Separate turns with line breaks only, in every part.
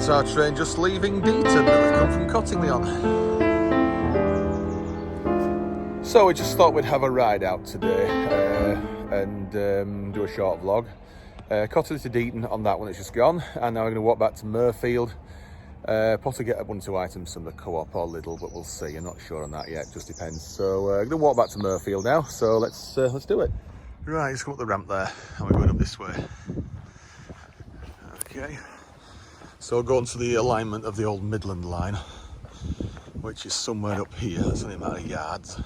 That's our train just leaving Deighton that we've come from Cottingley on. So we just thought we'd have a ride out today and do a short vlog. Cottingley to Deighton on that one, it's just gone. And now we're going to walk back to Mirfield. Possibly get 1 or 2 items from the Co-op or Lidl, but we'll see. I'm not sure on that yet, just depends. So we're going to walk back to Mirfield now, so let's do it. Right, just come up the ramp there, and we're going up this way. Okay, so go on to the alignment of the old Midland line, which is somewhere up here. It's only a matter of yards,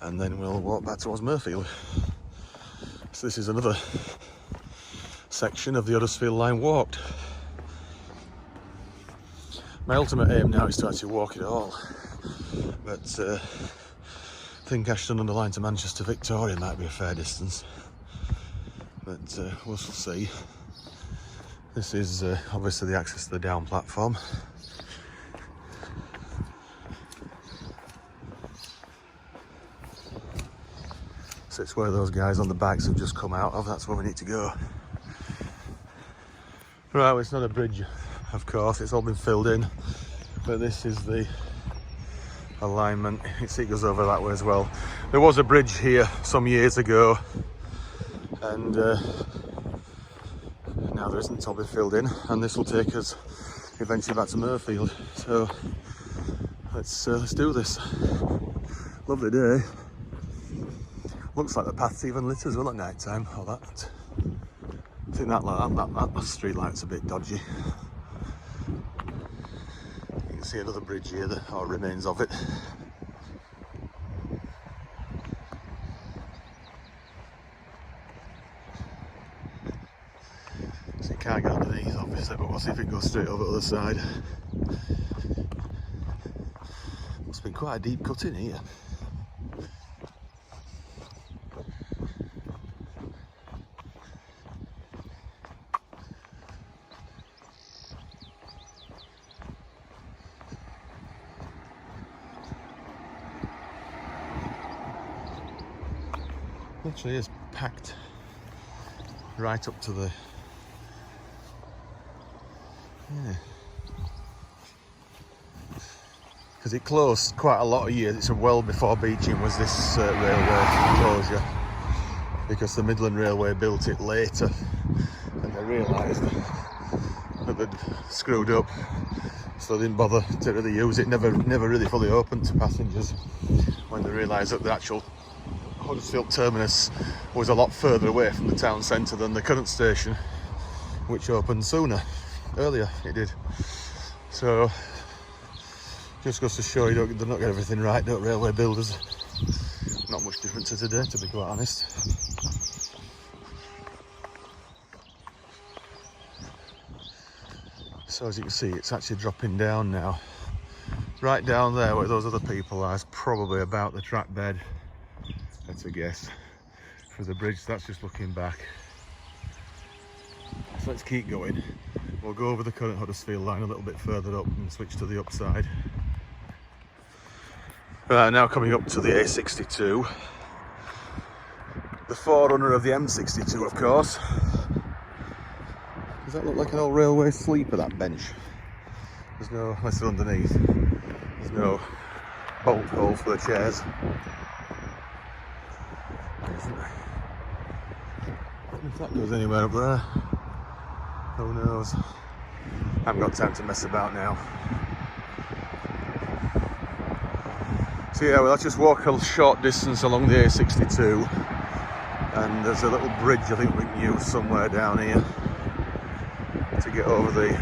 and then we'll walk back towards Mirfield. So this is another section of the Huddersfield line walked. My ultimate aim now is to actually walk it all, but I think Ashton on the line to Manchester Victoria might be a fair distance, but we'll see. This is obviously the access to the down platform. So it's where those guys on the bikes have just come out of, that's where we need to go. Right, well, it's not a bridge, of course, it's all been filled in, but this is the alignment. It goes over that way as well. There was a bridge here some years ago, and now there isn't. It's all been filled in, and this will take us eventually back to Mirfield. So let's do this. Lovely day. Looks like the path's even lit as well at night time. Oh, that. I think that street light's a bit dodgy. You can see another bridge here, or remains of it. So you can't get underneath, obviously, but we'll see if it goes straight over the other side. Must have been quite a deep cut in here. Actually is packed right up to the because it closed quite a lot of years. It's well before Beeching was this railway closure, because the Midland Railway built it later and they realised that they'd screwed up, so they didn't bother to really use it. Never really fully opened to passengers when they realised that the actual Huddersfield terminus was a lot further away from the town centre than the current station, which opened earlier it did. So just goes to show you they're not getting everything right, don't railway builders. Not much different to today, to be quite honest. So as you can see, it's actually dropping down now. Right down there where those other people are is probably about the track bed. That's a guess for the bridge. That's just looking back. So let's keep going. We'll go over the current Huddersfield line a little bit further up and switch to the upside. Right, now coming up to the A62, the forerunner of the M62, of course. Does that look like an old railway sleeper, that bench? There's no, unless they're underneath, there's no bolt hole for the chairs. If that goes anywhere up there, who knows? I haven't got time to mess about now. So yeah, well, let's just walk a short distance along the A62, and there's a little bridge I think we can use somewhere down here to get over the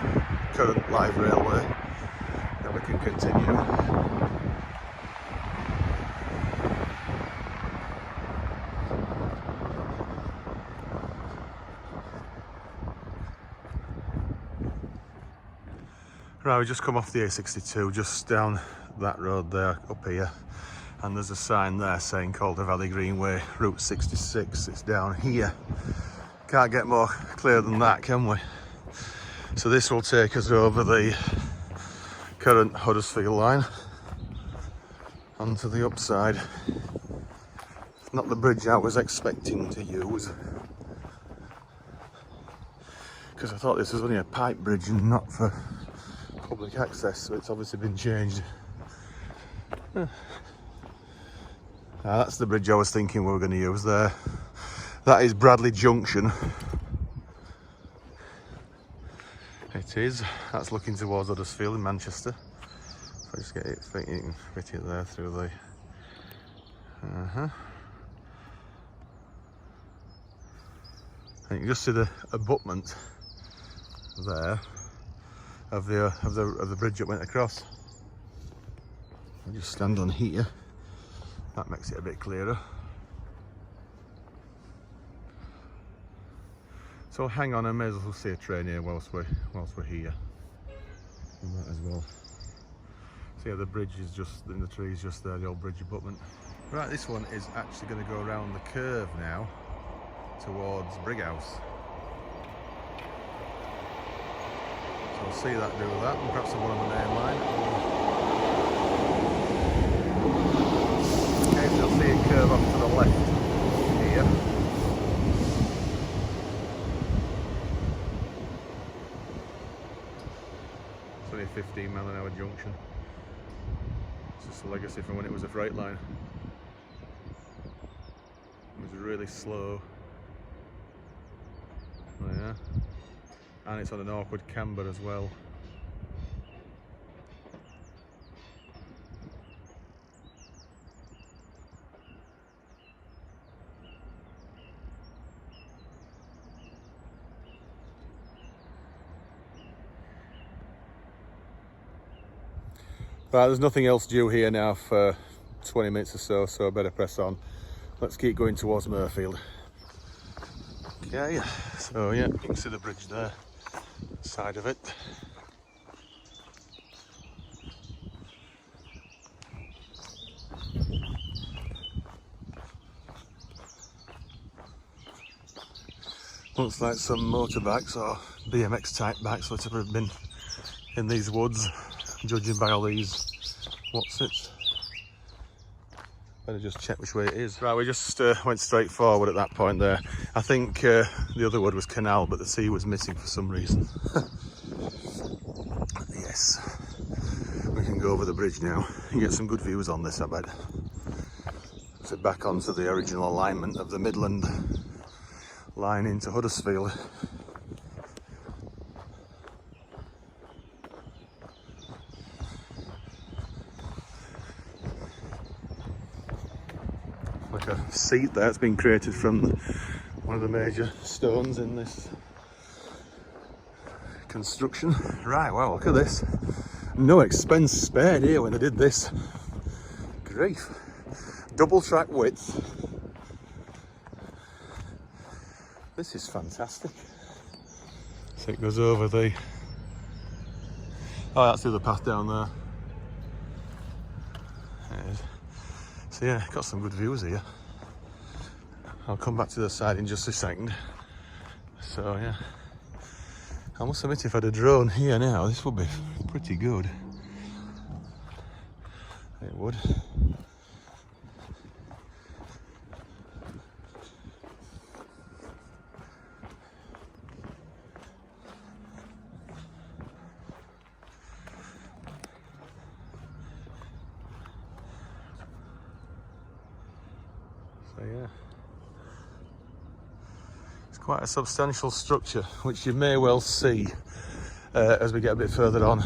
current live railway, then we can continue. Right, we just come off the A62, just down that road there, up here, and there's a sign there saying Calder Valley Greenway, Route 66, it's down here. Can't get more clear than that, can we? So this will take us over the current Huddersfield line onto the upside. Not the bridge I was expecting to use. because I thought this was only a pipe bridge and not for public access, so it's obviously been changed. That's the bridge I was thinking we were going to use there. That is Bradley Junction. It is. That's looking towards Huddersfield in Manchester. If I just get it, think you can fit it there through the... And you can just see the abutment there of the bridge that went across. I'll just stand on here. That makes it a bit clearer. So hang on, I may as well see a train here whilst we're here. We might as well. So yeah, the bridge is just in the trees just there, the old bridge abutment. Right, this one is actually going to go around the curve now towards Brighouse. So I'll see that do that, and perhaps the one on the main line. Okay, so you'll see it curve off to the left here. It's only a 15-mile-an-hour junction. It's just a legacy from when it was a freight line. It was really slow. Oh yeah. And it's on an awkward camber as well. Right, there's nothing else due here now for 20 minutes or so, so I better press on. Let's keep going towards Mirfield. Okay, so yeah, you can see the bridge there, side of it. Looks like some motorbikes or BMX type bikes would have been in these woods, judging by all these what's it. Better just check which way it is. Right, we just went straight forward at that point there. I think the other wood was canal, but the sea was missing for some reason. Yes, we can go over the bridge now and get some good views on this, I bet. So back onto the original alignment of the Midland line into Huddersfield. Like a seat there, it's been created from one of the major stones in this construction. Right, well, look at this. No expense spared here when they did this. Grief. Double track width. This is fantastic. So it goes over the... Oh, that's the other path down there. There it is. So yeah, got some good views here. I'll come back to the side in just a second. So yeah, I must admit, if I had a drone here now, this would be pretty good. It would. So yeah, it's quite a substantial structure, which you may well see as we get a bit further on.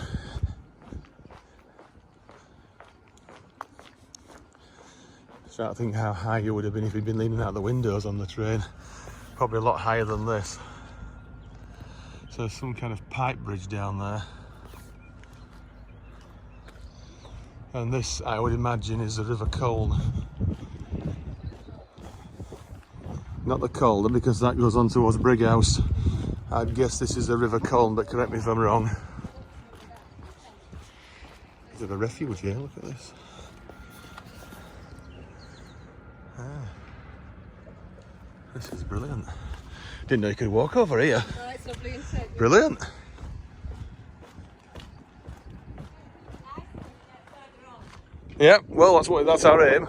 Start to think how high you would have been if you'd been leaning out the windows on the train. Probably a lot higher than this. So there's some kind of pipe bridge down there. And this, I would imagine, is the River Colne. Not the Calder, because that goes on towards Brighouse. I'd guess this is the River Colne, but correct me if I'm wrong. Is it a refuge here? Look at this. This is brilliant. Didn't know you could walk over here.
Oh, it's lovely, isn't it?
Brilliant. Yeah, well, that's our aim.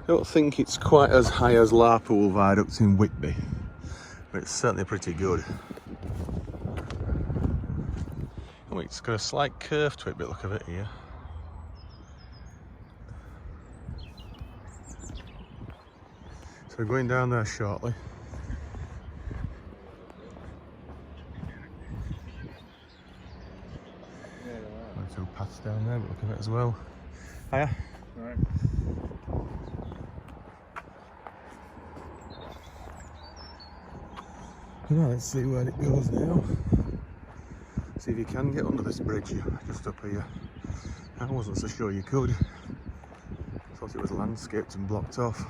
don't think it's quite as high as Larpool Viaduct in Whitby, but it's certainly pretty good. Oh, it's got a slight curve to it, by the look of it here. So we're going down there shortly. Two paths down there, but look at it as well. Hiya.
Right.
Right, let's see where it goes now. See if you can get under this bridge just up here. I wasn't so sure you could. Thought it was landscaped and blocked off.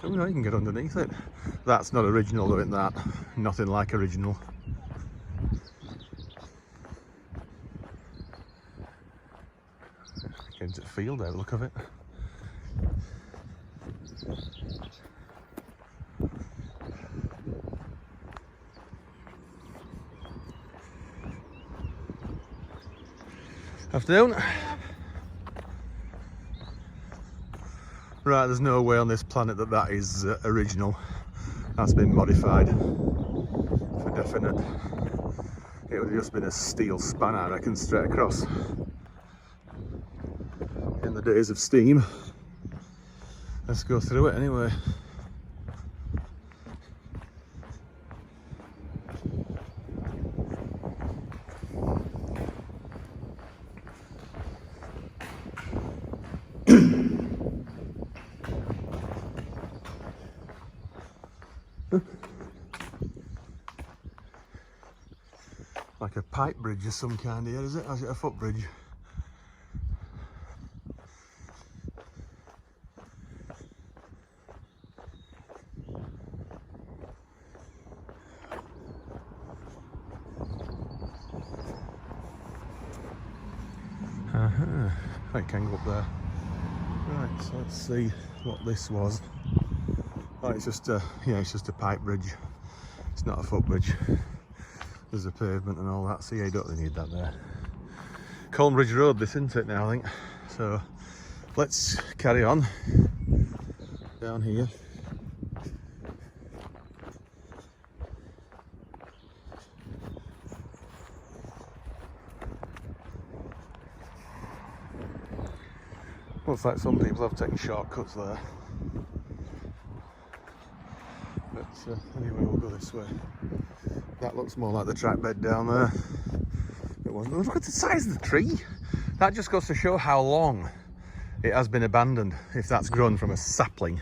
Oh no, you can get underneath it. That's not original, though, isn't that? Nothing like original. Getting to the field there, look of it. Afternoon. Right, there's no way on this planet that that is original. That's been modified for definite. It would have just been a steel span, I reckon, straight across. In the days of steam. Let's go through it anyway. Like a pipe bridge of some kind here, is it? Or is it a footbridge? I can go up there. Right, so let's see what this was. Oh, it's just a, yeah, it's just a pipe bridge. It's not a footbridge. There's a pavement and all that, so yeah, you don't really need that there. Colnbridge Road, this, isn't it now, I think? So let's carry on down here. Looks like some people have taken shortcuts there. But anyway, we'll go this way. That looks more like the track bed down there. It wasn't. Look at the size of the tree. That just goes to show how long it has been abandoned, if that's grown from a sapling,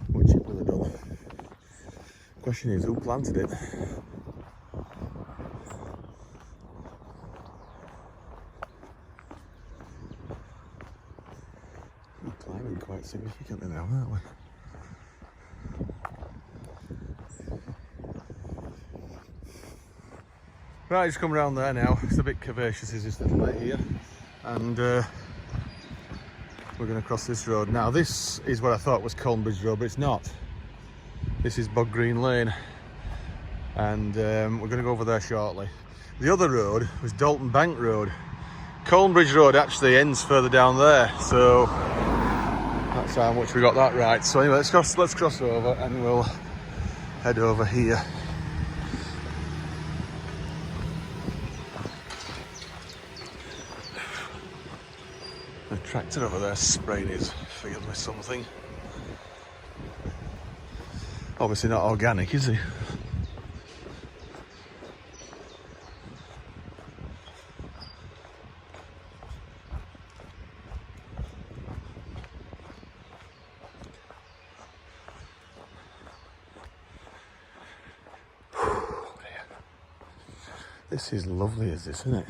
which it will have done. The question is, who planted it? We're climbing quite significantly now, aren't we? Right, just come around there now. It's a bit curvaceous, is this little bit here, and we're going to cross this road. Now, this is what I thought was Colnbridge Road, but it's not. This is Bog Green Lane, and we're going to go over there shortly. The other road was Dalton Bank Road. Colnbridge Road actually ends further down there, so that's how much we got that right. So anyway, let's cross over and we'll head over here. The tractor over there spraying his field with something. Obviously not organic, is he? This is lovely, is this, isn't it?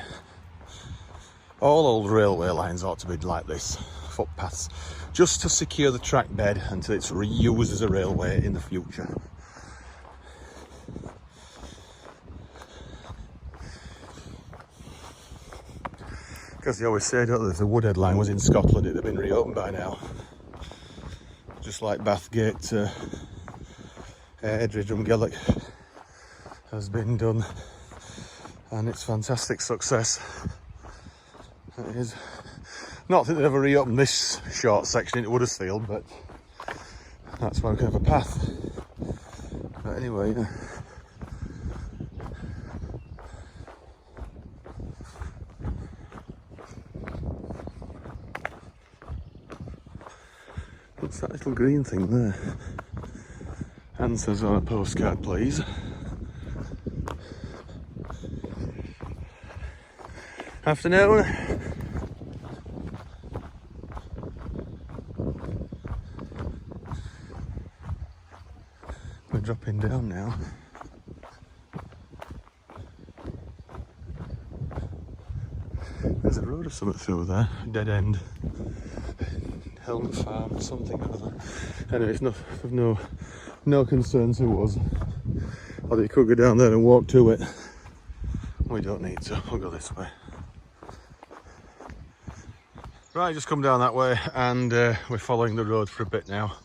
All old railway lines ought to be like this, footpaths, just to secure the track bed until it's reused as a railway in the future. Because they always say, don't they, if the Woodhead line was in Scotland, it'd have been reopened by now. Just like Bathgate Airdrie Drumgellic has been done, and it's fantastic success. It is. Not that they've ever reopened this short section into Huddersfield, but that's why we can have a path. But anyway, yeah. What's that little green thing there? Answers on a postcard, please. Afternoon. We're dropping down now. There's a road or something through there, dead end. Helmet Farm or something or other. Anyway, it's of no concern to us. Although you could go down there and walk to it. We don't need to, we'll go this way. Right, just come down that way, and we're following the road for a bit now.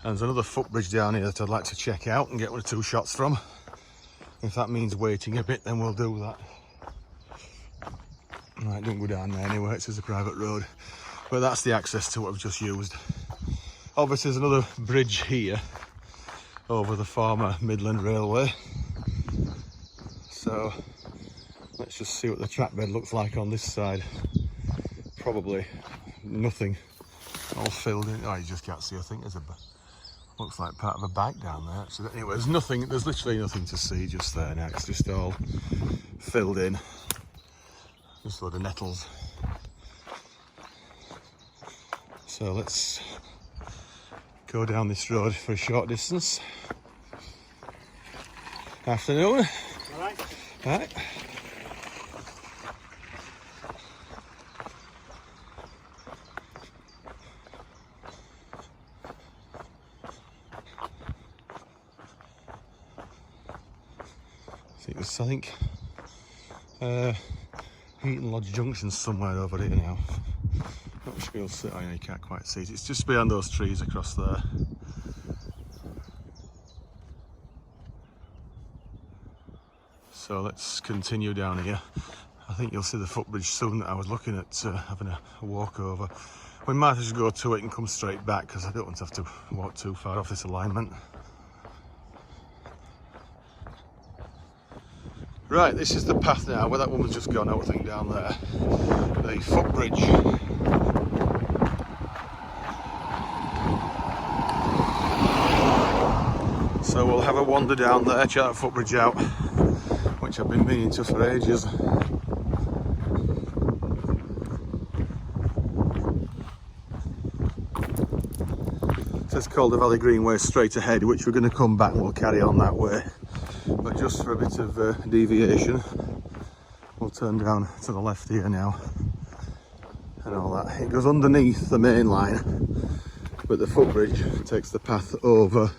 And there's another footbridge down here that I'd like to check out and get 1 or 2 shots from. If that means waiting a bit, then we'll do that. Right, don't go down there anyway, it's just a private road. But that's the access to what we've just used. Obviously there's another bridge here over the former Midland Railway. So let's just see what the track bed looks like on this side. Probably nothing, all filled in. Oh, you just can't see, I think there's looks like part of a bike down there. So anyway, there's literally nothing to see just there now. It's just all filled in. Just a load of nettles. So let's go down this road for a short distance. Afternoon.
All right.
Right. I think Heaton Lodge Junction somewhere over here now. Not sure you'll see. Oh, yeah, you can't quite see it. It's just behind those trees across there. So let's continue down here. I think you'll see the footbridge soon that I was looking at having a walk over. We might just go to it and come straight back because I don't want to have to walk too far off this alignment. Right, this is the path now, where that woman's just gone out, I think, down there. The footbridge. So we'll have a wander down there, check that footbridge out, which I've been meaning to for ages. It says Calder Valley Greenway straight ahead, which we're going to come back and we'll carry on that way. But just for a bit of deviation, we'll turn down to the left here now and all that. It goes underneath the main line, but the footbridge takes the path over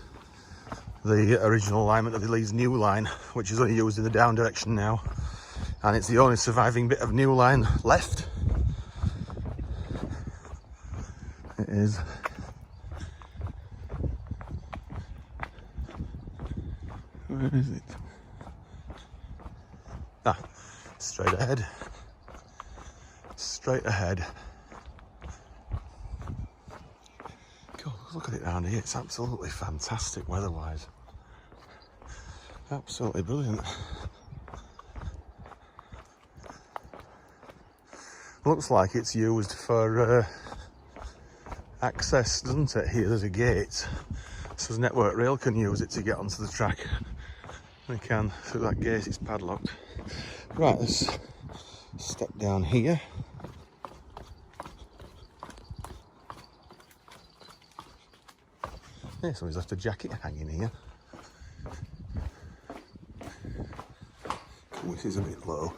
the original alignment of the Leeds new line, which is only used in the down direction now, and it's the only surviving bit of new line left. It is. Where is it? Ah, straight ahead. Straight ahead. God, look at it down here. It's absolutely fantastic weather-wise. Absolutely brilliant. Looks like it's used for access, doesn't it? Here there's a gate, so Network Rail can use it to get onto the track. They can through that gate, it's padlocked. Right, let's step down here. Yeah, somebody's left a jacket hanging here. Oh, this is a bit low.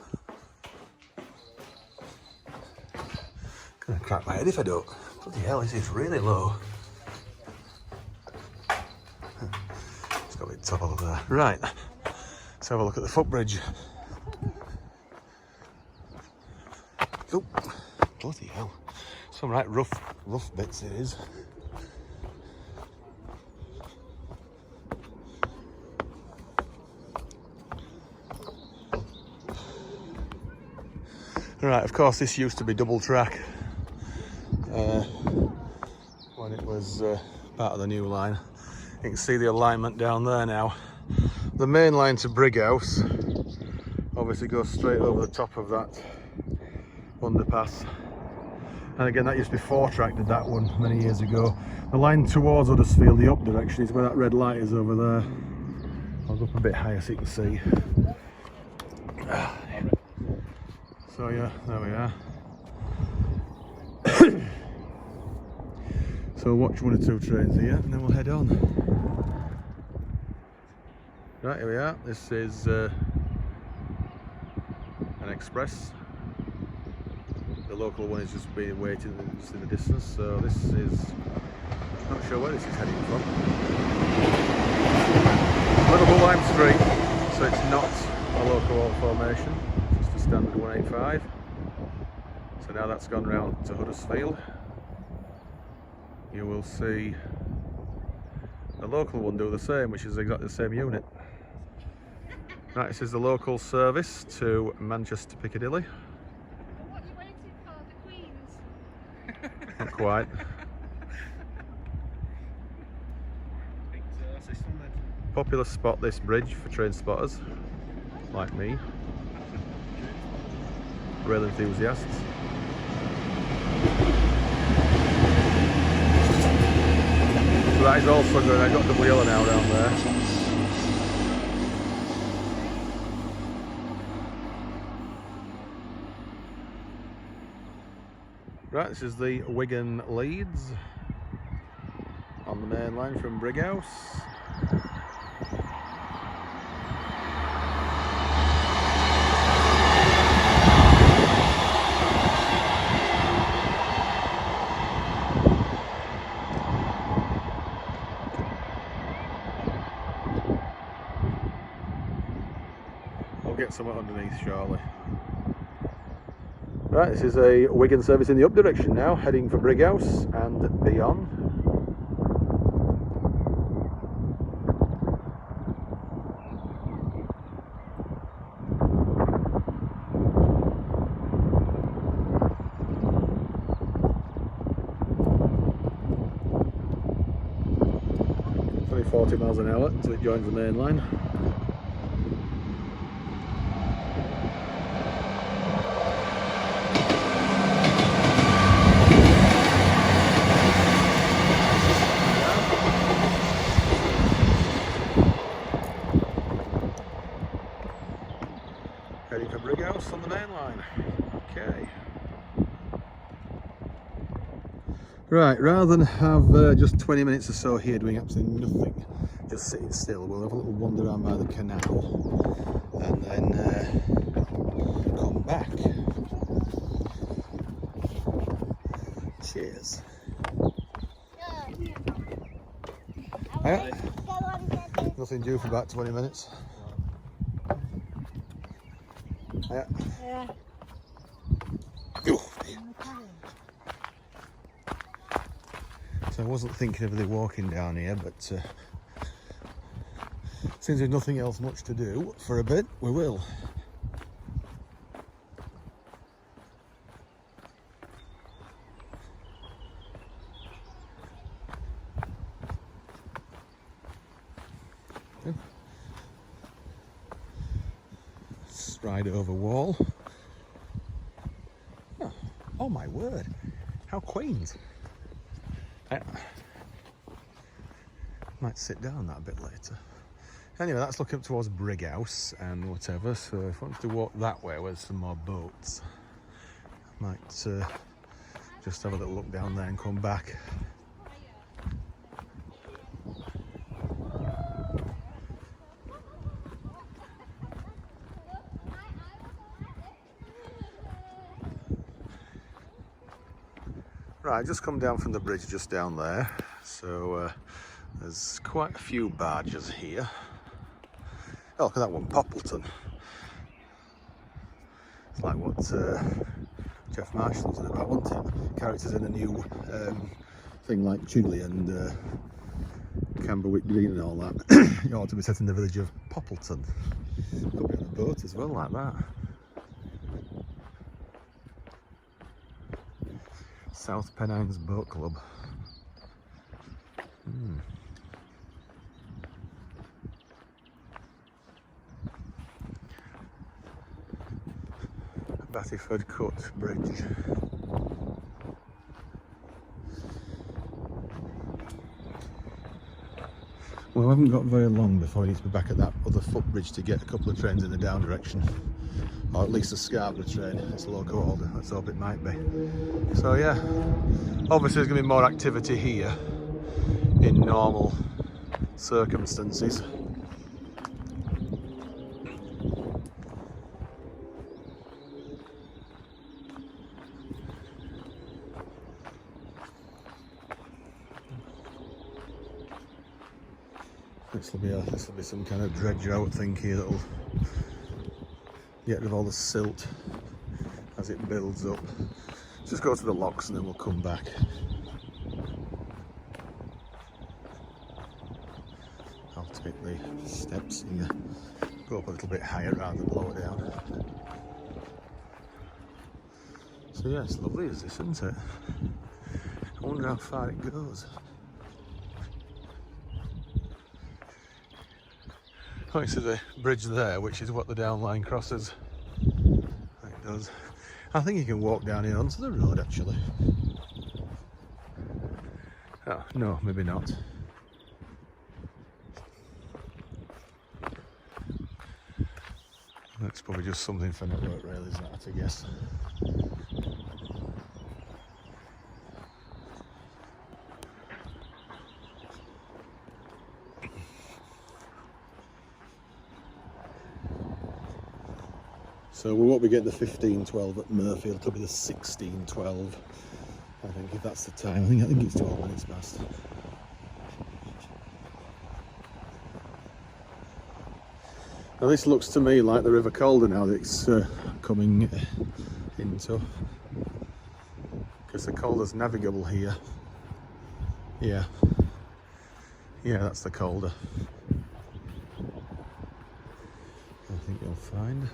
Gonna crack my head if I don't. Bloody hell, this is really low. It's got a bit taller there. Right, let's have a look at the footbridge. Oh, bloody hell. Some right rough bits it is. Right, of course this used to be double track when it was part of the new line. You can see the alignment down there now. The main line to Brighouse obviously goes straight over the top of that underpass. And again, that used to be 4-track, did that one many years ago. The line towards Huddersfield, the up direction, is where that red light is over there. I'll go up a bit higher so you can see. So yeah, there we are. So watch 1 or 2 trains here and then we'll head on. Right, here we are. This is an express. The local one is just being waiting just in the distance. So this is, not sure where this is heading from. Liverpool Lime Street, so it's not a local haul formation, it's just a standard 185. So now that's gone round to Huddersfield. You will see the local one do the same, which is exactly the same unit. Right, this is the local service to Manchester Piccadilly.
What are you waiting for? The Queens?
Not quite. Popular spot, this bridge, for train spotters like me, rail enthusiasts. So that is also good. I've got double yellow now down there. Right, this is the Wigan Leeds on the main line from Brighouse. We'll get somewhere underneath shortly. Right, this is a Wigan service in the up direction now, heading for Brighouse and beyond. Only 40 miles an hour until it joins the main line. Heading for Brighouse on the main line. Okay. Right, rather than have just 20 minutes or so here doing absolutely nothing, just sitting still, we'll have a little wander around by the canal and then come back. Cheers. Nothing due for about 20 minutes. Yeah.
Yeah.
So I wasn't thinking of the walking down here, but since there's nothing else much to do for a bit, we will. Stride over wall. Oh my word, how quaint. I might sit down that a bit later. Anyway, that's looking up towards Brighouse and whatever, so if I want to walk that way where there's some more boats, I might just have a little look down there and come back. Right, I just come down from the bridge just down there, so there's quite a few barges here. Oh, look at that one, Poppleton. It's like what Jeff Marshall's in about, wasn't it? Characters in a new thing like Chudley and Camberwick Green and all that. You ought to be set in the village of Poppleton. Could be on a boat as well, like that. South Pennines Boat Club. Battyford Cut Bridge. Well, I haven't got very long before I need to be back at that other footbridge to get a couple of trains in the down direction. Or at least a Scarborough train. It's loco hauled. Let's hope it might be. So yeah, obviously there's going to be more activity here in normal circumstances. This will be some kind of dredge, I would think, here that'll get rid of all the silt as it builds up. Let's just go to the locks and then we'll come back. I'll take the steps here, go up a little bit higher rather than lower down. So yeah, it's lovely as this, isn't it? I wonder how far it goes. Oh, you see the bridge there, which is what the down line crosses. It does. I think you can walk down here onto the road, actually. Oh, no, maybe not. That's probably just something for network rail, isn't it, I guess. So we won't be getting the 15:12 at Mirfield, it'll be the 16:12. I think if that's the time, I think it's 12 minutes past. Now this looks to me like the River Calder now that it's coming into, because the Calder's navigable here. Yeah, that's the Calder. I think you'll find.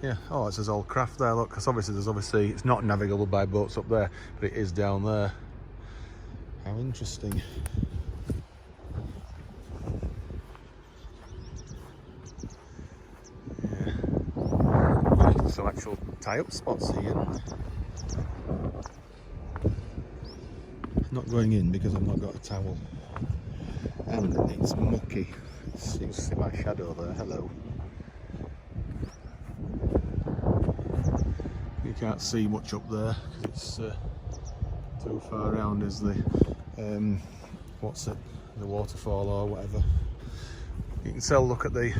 Yeah, oh, it says old craft there, look, because obviously it's not navigable by boats up there, but it is down there. How interesting. Yeah. Some actual tie-up spots here. Not going in because I've not got a towel. And it's mucky. You can see my shadow there, hello. You can't see much up there because it's too far around is the what's it, the waterfall or whatever. You can still look at the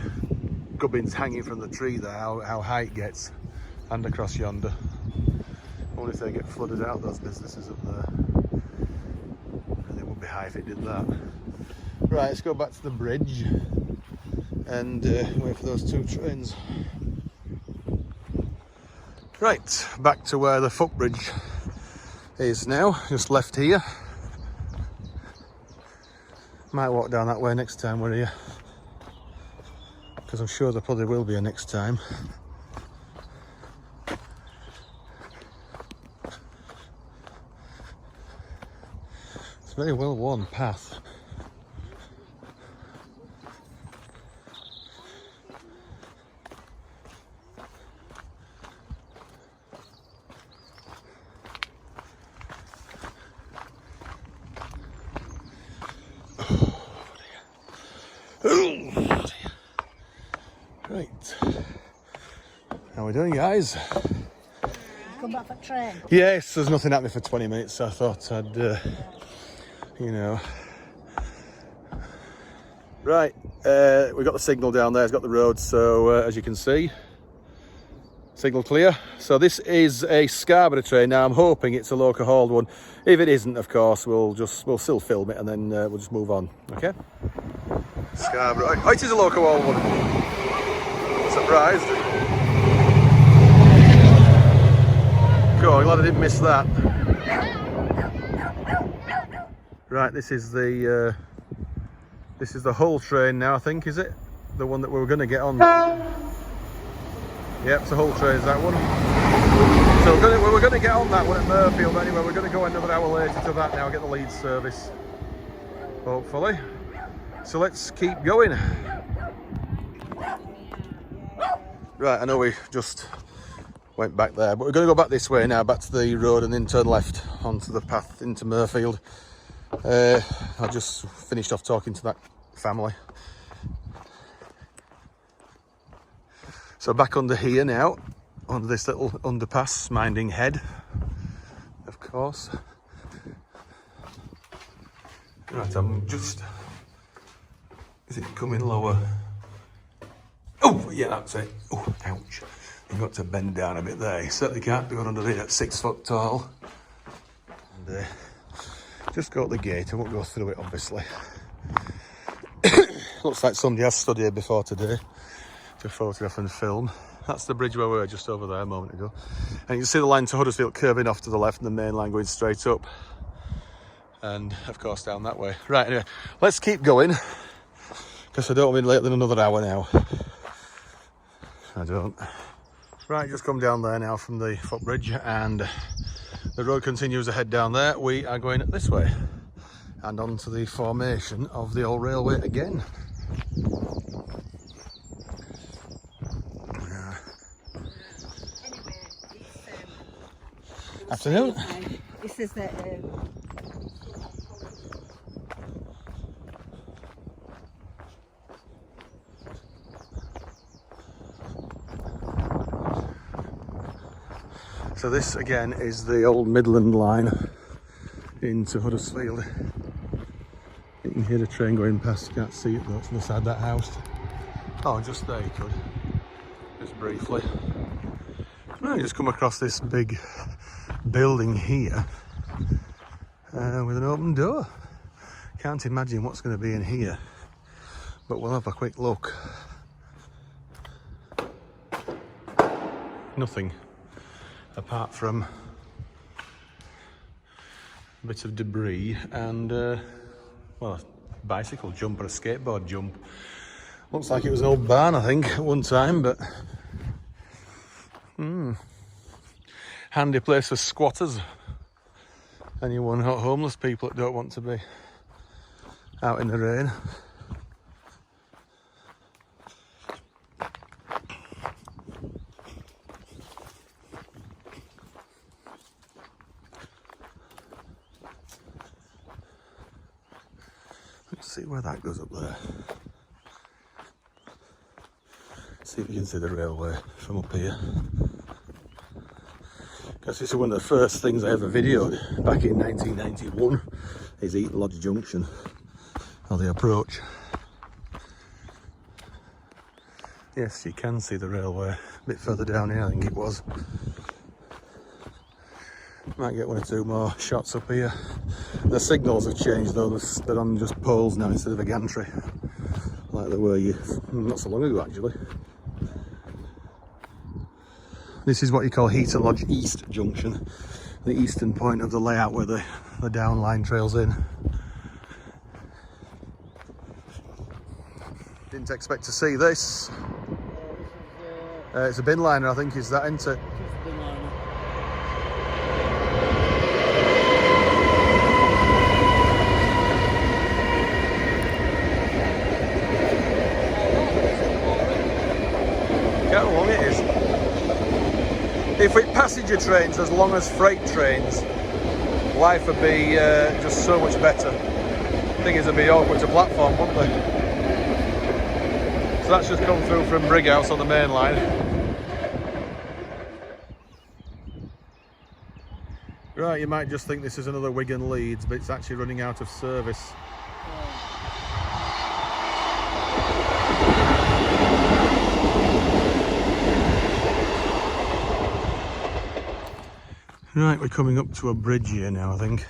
gubbins hanging from the tree there, how high it gets, and across yonder. I wonder if they get flooded out, those businesses up there. And it would be high if it did that. Right, let's go back to the bridge and wait for those two trains. Right, back to where the footbridge is now, just left here. Might walk down that way next time we're here, because I'm sure there probably will be a next time. It's a very well worn path. Right, how are we doing, guys?
Come back for train.
Yes, there's nothing happening for 20 minutes, so I thought I'd, you know. Right, we've got the signal down there, it's got the road, so as you can see, signal clear. So this is a Scarborough train. Now I'm hoping it's a local hauled one. If it isn't, of course, we'll still film it and then we'll just move on, okay? Scarborough, oh, it is a local hauled one. Surprised. Cool, I'm glad I didn't miss that. Right, this is the Hull train now, I think, is it? The one that we were going to get on. Yep, it's the Hull train, is that one. So we were going to get on that one at Mirfield anyway. We're going to go another hour later to that now, get the lead service, hopefully. So let's keep going. Right, I know we just went back there, but we're going to go back this way now, back to the road, and then turn left onto the path into Mirfield. I just finished off talking to that family. So back under here now, under this little underpass, Minding Head, of course. Right, I'm just... Is it coming lower? Oh, yeah, that's it. Oh, ouch. You've got to bend down a bit there. You certainly can't do it under here at 6 foot tall. And just go at the gate. I won't go through it, obviously. Looks like somebody has stood here before today to photograph and film. That's the bridge where we were just over there a moment ago. And you can see the line to Huddersfield curving off to the left and the main line going straight up. And, of course, down that way. Right, anyway, let's keep going, because I don't want to be later than another hour now. I don't. Right, just come down there now from the footbridge, and the road continues ahead down there. We are going this way and onto the formation of the old railway again. Afternoon.
This is the
So this again is the old Midland line into Huddersfield. You can hear the train going past, you can't see it though, it's inside that house. Oh, just there you could, just briefly. Well, you just come across this big building here with an open door. Can't imagine what's going to be in here, but we'll have a quick look. Nothing. Apart from a bit of debris and, well, a bicycle jump or a skateboard jump. Looks like it was an old barn, I think, at one time, but... Handy place for squatters. Anyone, homeless people that don't want to be out in the rain. See where that goes up there. See if you can see the railway from up here. Because this is one of the first things I ever videoed back in 1991, is Heaton Lodge Junction, or the approach. Yes, you can see the railway a bit further down here, I think it was. Might get one or two more shots up here. The signals have changed though, they're on just poles now instead of a gantry, like they were not so long ago actually. This is what you call Heaton Lodge East Junction, the eastern point of the layout where the down line trails in. Didn't expect to see this. It's a Binliner, I think, is that, isn't it? Look how long it is. If it passenger trains as long as freight trains, life would be just so much better. Thing is, it'd be awkward to platform, wouldn't they? So that's just come through from Brighouse on the main line. Right, you might just think this is another Wigan Leeds, but it's actually running out of service. Right, we're coming up to a bridge here now, I think.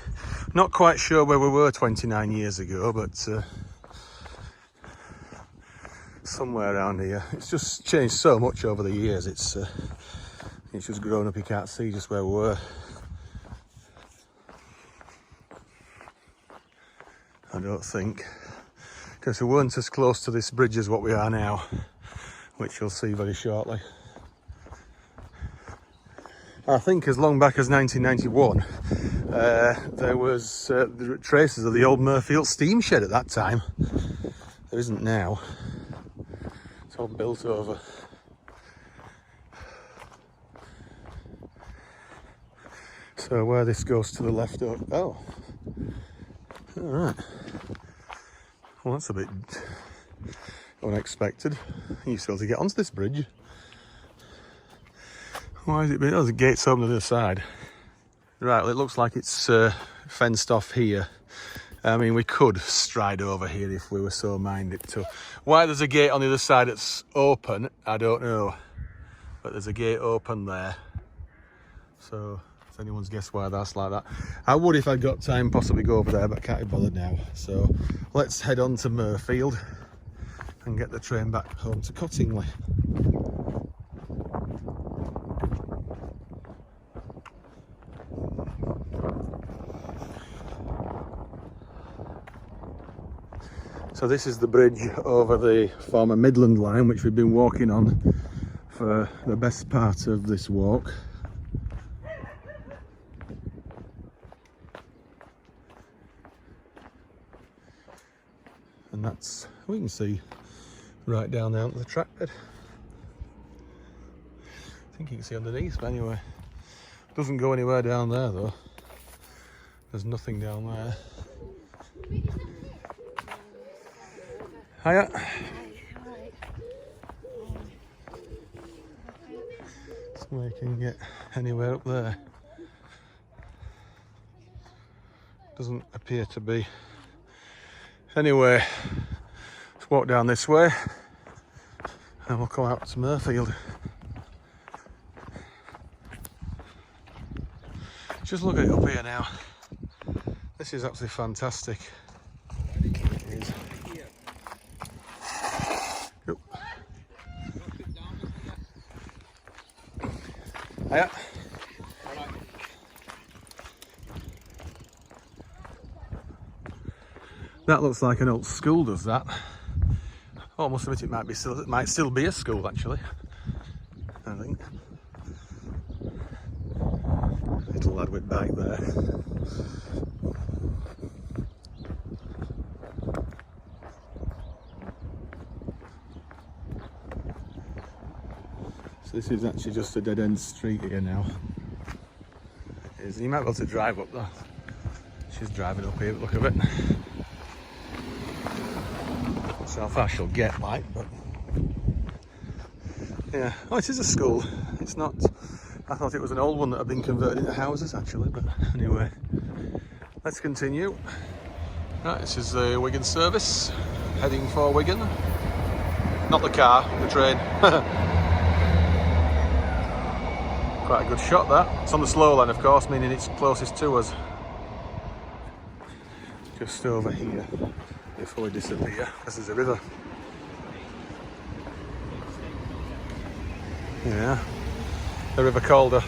Not quite sure where we were 29 years ago, but somewhere around here. It's just changed so much over the years. It's just grown up, you can't see just where we were. I don't think. Because we weren't as close to this bridge as what we are now, which you'll see very shortly. I think as long back as 1991, there was the traces of the old Mirfield steam shed at that time. There isn't now. It's all built over. So where this goes to the left, oh, all right. Well, that's a bit unexpected. You still have to get onto this bridge. Why is it been? Oh, the gate's open to the other side. Right, well, it looks like it's fenced off here. I mean, we could stride over here if we were so minded to. Why there's a gate on the other side that's open, I don't know. But there's a gate open there. So, if anyone's guessed why that's like that. I would, if I'd got time, possibly go over there, but I can't be bothered now. So, let's head on to Mirfield and get the train back home to Cottingley. So this is the bridge over the former Midland line, which we've been walking on for the best part of this walk. And that's, we can see right down there onto the track bed. I think you can see underneath, but anyway. Doesn't go anywhere down there though. There's nothing down there. Hiya. So we can get anywhere up there. Doesn't appear to be. Anyway, let's walk down this way and we'll come out to Mirfield. Just look at it up here now. This is absolutely fantastic. It is. Yep. Hiya. That looks like an old school, does that? Oh, I must admit it might still be a school actually. I think. Little lad with bike there. So this is actually just a dead-end street here now. You might be able to drive up there. She's driving up here, look at it. So how far she'll get, like, but yeah. Oh, it is a school. It's not. I thought it was an old one that had been converted into houses, actually. But anyway, let's continue. Right, this is the Wigan service, heading for Wigan. Not the car, the train. Quite a good shot, that. It's on the slow line, of course, meaning it's closest to us. Just over here, before we disappear. This is a river. Yeah, the River Calder.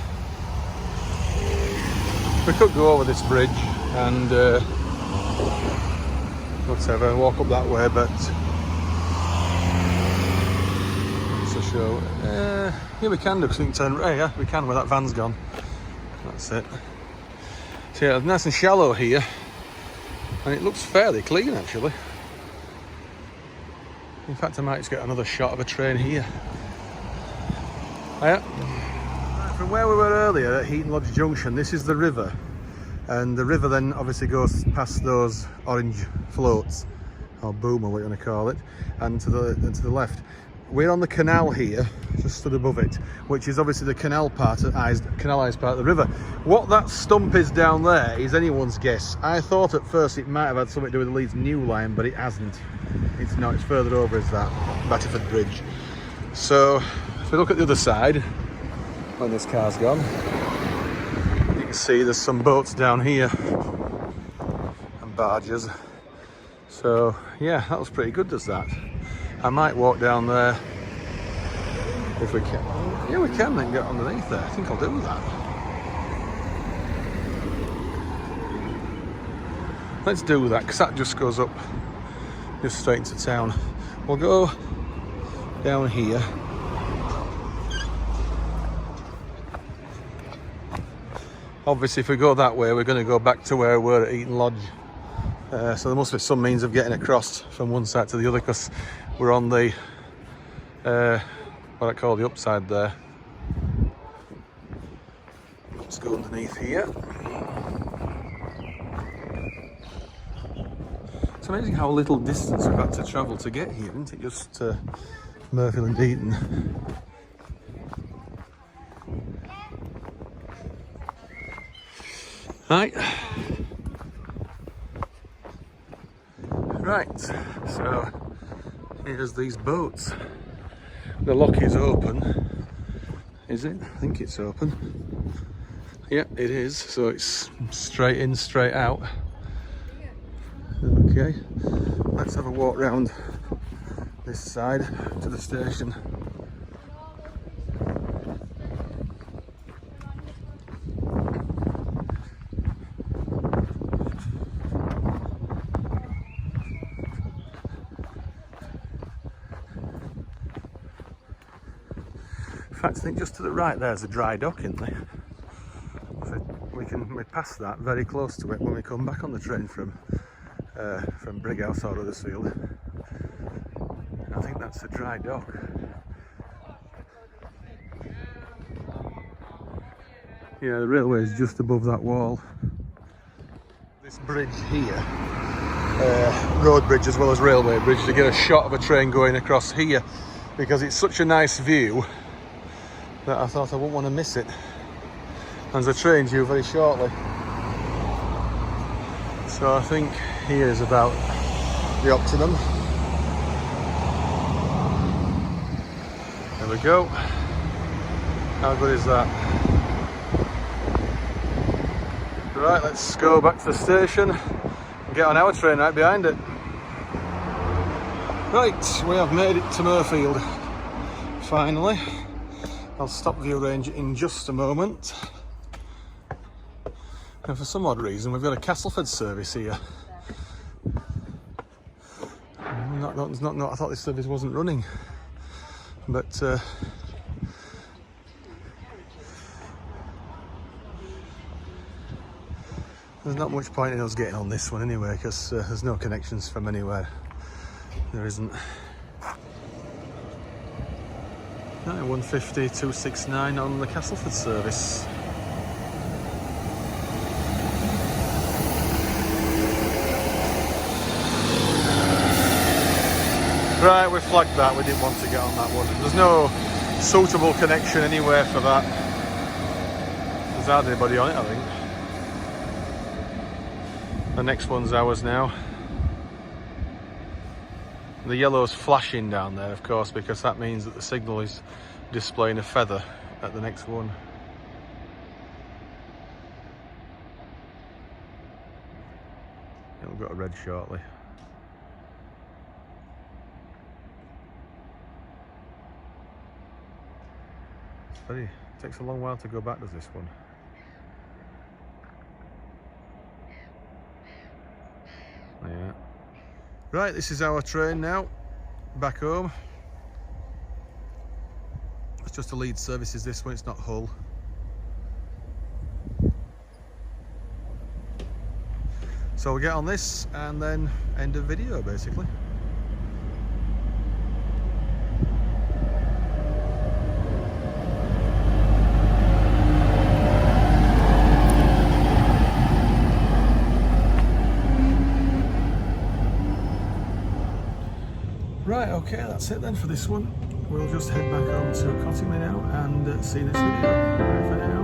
We could go over this bridge and whatever, walk up that way, but it's a show. Yeah, we can do, because we can turn. Yeah, we can where that van's gone. That's it. So yeah, it's nice and shallow here, and it looks fairly clean actually. In fact, I might just get another shot of a train here. Yeah. From where we were earlier at Heaton Lodge Junction, this is the river, and the river then obviously goes past those orange floats, or boom, or what you want to call it, and to the left. We're on the canal here, just stood above it, which is obviously the canalised part of the river. What that stump is down there is anyone's guess. I thought at first it might have had something to do with the Leeds New Line, but it hasn't. It's not. It's further over is that Batterford Bridge. So if we look at the other side, when this car's gone, you can see there's some boats down here and barges. So yeah, that was pretty good, does that. I might walk down there if we can. Yeah, we can then get underneath there. I think I'll do that. Let's do that, because that just goes up just straight into town. We'll go down here. Obviously, if we go that way, we're going to go back to where we were at Heaton Lodge. So there must be some means of getting across from one side to the other, because we're on the what I call the upside there. Let's go underneath here. It's amazing how little distance we've had to travel to get here, isn't it? Just Mirfield and Deighton. Right, so here's these boats. The lock is open. Is it? I think it's open. Yeah, it is. So it's straight in, straight out. Okay, let's have a walk round this side to the station. In fact, I think just to the right there's a dry dock, isn't there? So we pass that very close to it when we come back on the train from Brighouse or Huddersfield. I think that's a dry dock. Yeah, the railway is just above that wall. This bridge here, road bridge as well as railway bridge, to get a shot of a train going across here, because it's such a nice view that I thought I wouldn't want to miss it. And there's a train due very shortly. So I think here is about the optimum. There we go. How good is that? Right, let's go back to the station and get on our train right behind it. Right, we have made it to Mirfield, finally. I'll stop view range in just a moment. And for some odd reason, we've got a Castleford service here. I thought this service wasn't running, but there's not much point in us getting on this one anyway, because there's no connections from anywhere. There isn't. 150 269 on the Castleford service. Right, we flagged that. We didn't want to get on that one. There's no suitable connection anywhere for that. There's hardly anybody on it, I think. The next one's ours now. The yellow's flashing down there, of course, because that means that the signal is displaying a feather at the next one. It'll go to red shortly. It takes a long while to go back, does this one? Yeah. Right, this is our train now, back home. It's just a Leeds service, is this one, it's not Hull. So we'll get on this and then end of video basically. Right, okay, that's it then for this one. We'll just head back home to Cottingley now and see you next video. Bye for now.